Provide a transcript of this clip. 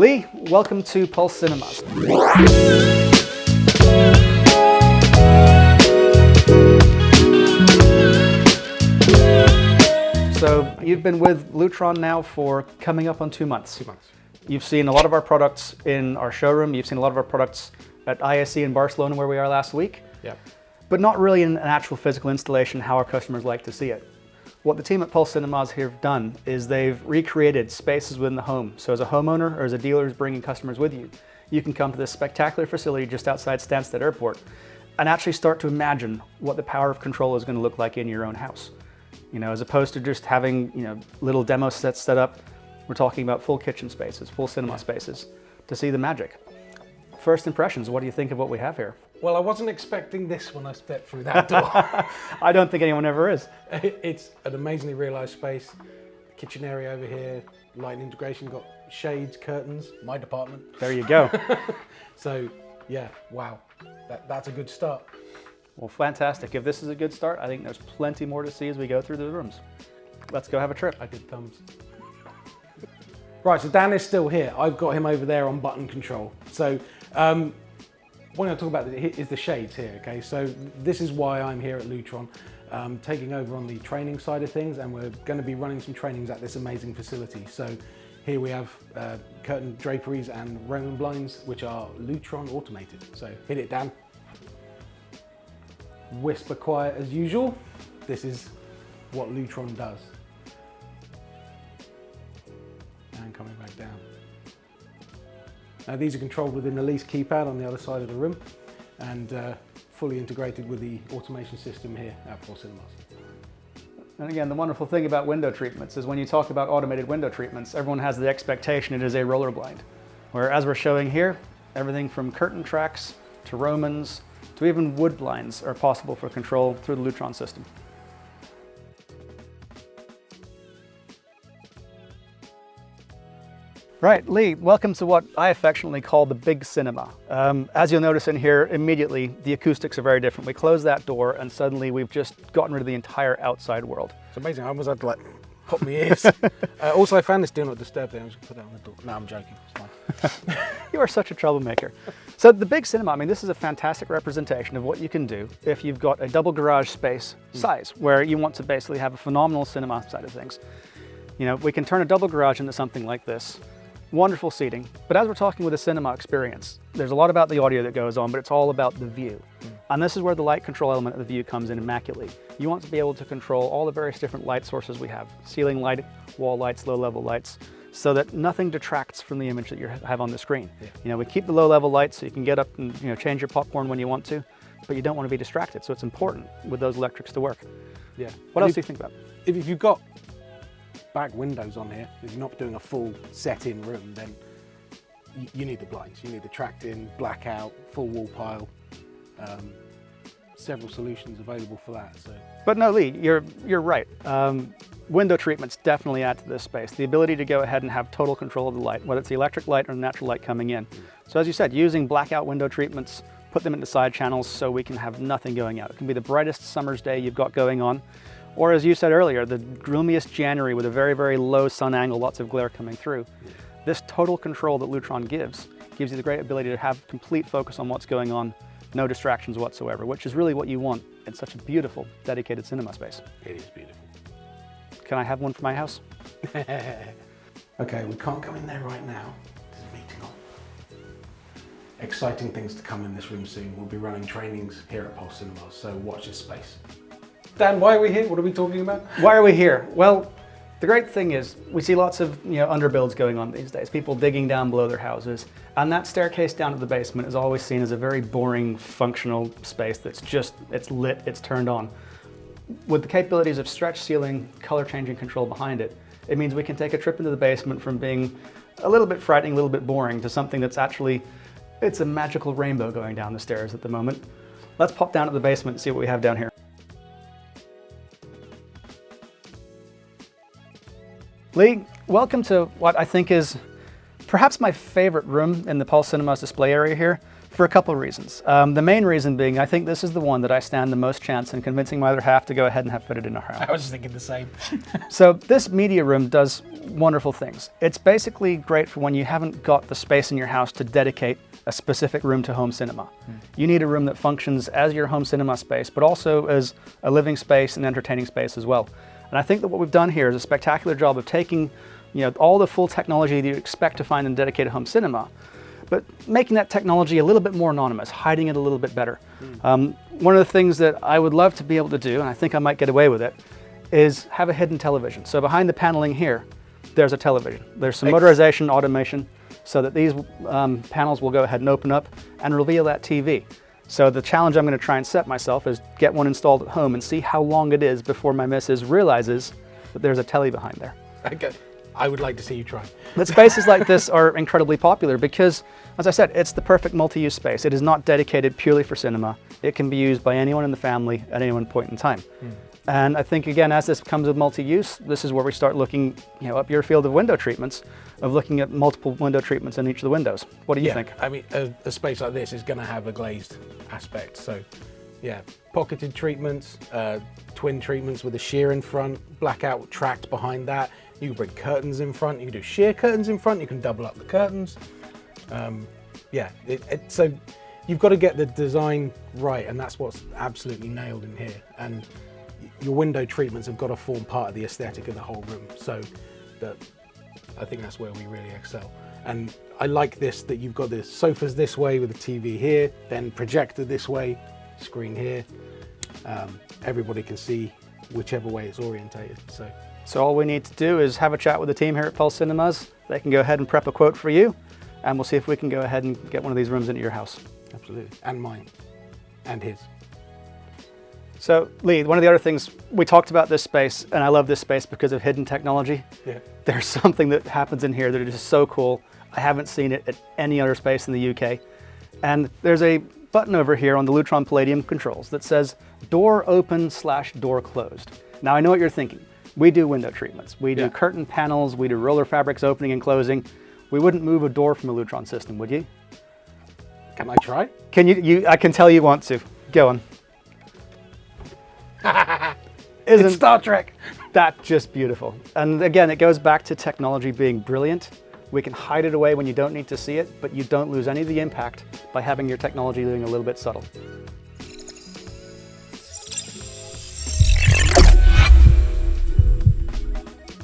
Lee, welcome to Pulse Cinemas. So you've been with Lutron now for coming up on 2 months. 2 months. You've seen a lot of our products in our showroom. You've seen a lot of our products at ISE in Barcelona, where we are last week. Yeah. But not really in an actual physical installation, how our customers like to see it. What the team at Pulse Cinemas here have done is they've recreated spaces within the home. So as a homeowner or as a dealer who's bringing customers with you, you can come to this spectacular facility just outside Stansted Airport and actually start to imagine what the power of control is going to look like in your own house. You know, as opposed to just having, little demo sets set up, we're talking about full kitchen spaces, full cinema spaces to see the magic. First impressions, what do you think of what we have here? Well, I wasn't expecting this when I stepped through that door. I don't think anyone ever is. It's an amazingly realised space. Kitchen area over here, lighting integration, got shades, curtains, my department. There you go. So, yeah, wow, that's a good start. Well, fantastic. If this is a good start, I think there's plenty more to see as we go through the rooms. Let's go have a trip. I did thumbs. Right, so Dan is still here. I've got him over there on button control. So, what I'm talking about is the shades here, okay? So this is why I'm here at Lutron, taking over on the training side of things, and we're going to be running some trainings at this amazing facility. So here we have curtain draperies and Roman blinds, which are Lutron automated. So hit it, Dan. Whisper quiet as usual. This is what Lutron does. And coming back down. Now these are controlled with an Elise keypad on the other side of the room and fully integrated with the automation system here at Pulse Cinemas. And again, the wonderful thing about window treatments is when you talk about automated window treatments, everyone has the expectation it is a roller blind. Where as we're showing here, everything from curtain tracks to Romans to even wood blinds are possible for control through the Lutron system. Right, Lee, welcome to what I affectionately call the big cinema. As you'll notice in here, immediately the acoustics are very different. We close that door and suddenly we've just gotten rid of the entire outside world. It's amazing, I almost had to like pop my ears. Also, I found this do not disturb there. I'm just gonna put that on the door. No, I'm joking, it's fine. You are such a troublemaker. So the big cinema, I mean, this is a fantastic representation of what you can do if you've got a double garage space size, where you want to basically have a phenomenal cinema side of things. You know, we can turn a double garage into something like this. Wonderful seating, but as we're talking with a cinema experience, there's a lot about the audio that goes on, but it's all about the view. And this is where the light control element of the view comes in immaculately. You want to be able to control all the various different light sources we have, ceiling light, wall lights, low-level lights, so that nothing detracts from the image that you have on the screen. Yeah. You know, we keep the low-level lights so you can get up and change your popcorn when you want to, but you don't want to be distracted, so it's important with those electrics to work. Yeah. What else do you think about? If you've got back windows on here, if you're not doing a full set-in room, then you need the blinds. You need the tracked-in, blackout, full wall pile. Several solutions available for that. So. But no, Lee, you're right. Window treatments definitely add to this space. The ability to go ahead and have total control of the light, whether it's the electric light or the natural light coming in. So as you said, using blackout window treatments, put them into side channels so we can have nothing going out. It can be the brightest summer's day you've got going on, or as you said earlier, the gloomiest January with a very, very low sun angle, lots of glare coming through. This total control that Lutron gives you the great ability to have complete focus on what's going on, no distractions whatsoever, which is really what you want in such a beautiful, dedicated cinema space. It is beautiful. Can I have one for my house? Okay, we can't go in there right now. There's a meeting on. Exciting things to come in this room soon. We'll be running trainings here at Pulse Cinemas, so watch this space. Dan, why are we here? What are we talking about? Why are we here? Well, the great thing is we see lots of underbuilds going on these days, people digging down below their houses, and that staircase down to the basement is always seen as a very boring, functional space that's just, it's lit, it's turned on. With the capabilities of stretch ceiling, color changing control behind it, it means we can take a trip into the basement from being a little bit frightening, a little bit boring, to something that's actually, it's a magical rainbow going down the stairs at the moment. Let's pop down to the basement and see what we have down here. Lee, welcome to what I think is perhaps my favorite room in the Pulse Cinemas display area here. for a couple of reasons. The main reason being, I think this is the one that I stand the most chance in convincing my other half to go ahead and have fitted in our house. I was just thinking the same. So this media room does wonderful things. It's basically great for when you haven't got the space in your house to dedicate a specific room to home cinema. You need a room that functions as your home cinema space, but also as a living space and entertaining space as well. And I think that what we've done here is a spectacular job of taking, all the full technology that you expect to find in dedicated home cinema, but making that technology a little bit more anonymous, hiding it a little bit better. One of the things that I would love to be able to do, and I think I might get away with it, is have a hidden television. So behind the paneling here, there's a television. There's some motorization, automation, so that these panels will go ahead and open up and reveal that TV. So the challenge I'm going to try and set myself is get one installed at home and see how long it is before my missus realizes that there's a telly behind there. Okay. I would like to see you try. But spaces like this are incredibly popular because, as I said, it's the perfect multi-use space. It is not dedicated purely for cinema. It can be used by anyone in the family at any one point in time. And I think, again, as this becomes a multi-use, this is where we start looking, up your field of window treatments, of looking at multiple window treatments in each of the windows. What do you think? I mean, a space like this is going to have a glazed aspect. So, yeah, pocketed treatments, twin treatments with a sheer in front, blackout tract behind that. You can bring curtains in front. You can do sheer curtains in front. You can double up the curtains. So you've got to get the design right, and that's what's absolutely nailed in here. And your window treatments have got to form part of the aesthetic of the whole room. So I think that's where we really excel. And I like this, that you've got the sofas this way with the TV here, then projector this way, screen here. Everybody can see whichever way it's orientated. So all we need to do is have a chat with the team here at Pulse Cinemas. They can go ahead and prep a quote for you, and we'll see if we can go ahead and get one of these rooms into your house. Absolutely. And mine. And his. So Lee, one of the other things, we talked about this space, and I love this space because of hidden technology. Yeah. There's something that happens in here that is just so cool. I haven't seen it at any other space in the UK. And there's a button over here on the Lutron Palladium controls that says door open / door closed. Now I know what you're thinking. We do window treatments. We do curtain panels. We do roller fabrics opening and closing. We wouldn't move a door from a Lutron system, would you? Can I try? Can you? I can tell you want to. Go on. It's Star Trek. That's just beautiful. And again, it goes back to technology being brilliant. We can hide it away when you don't need to see it, but you don't lose any of the impact by having your technology doing a little bit subtle.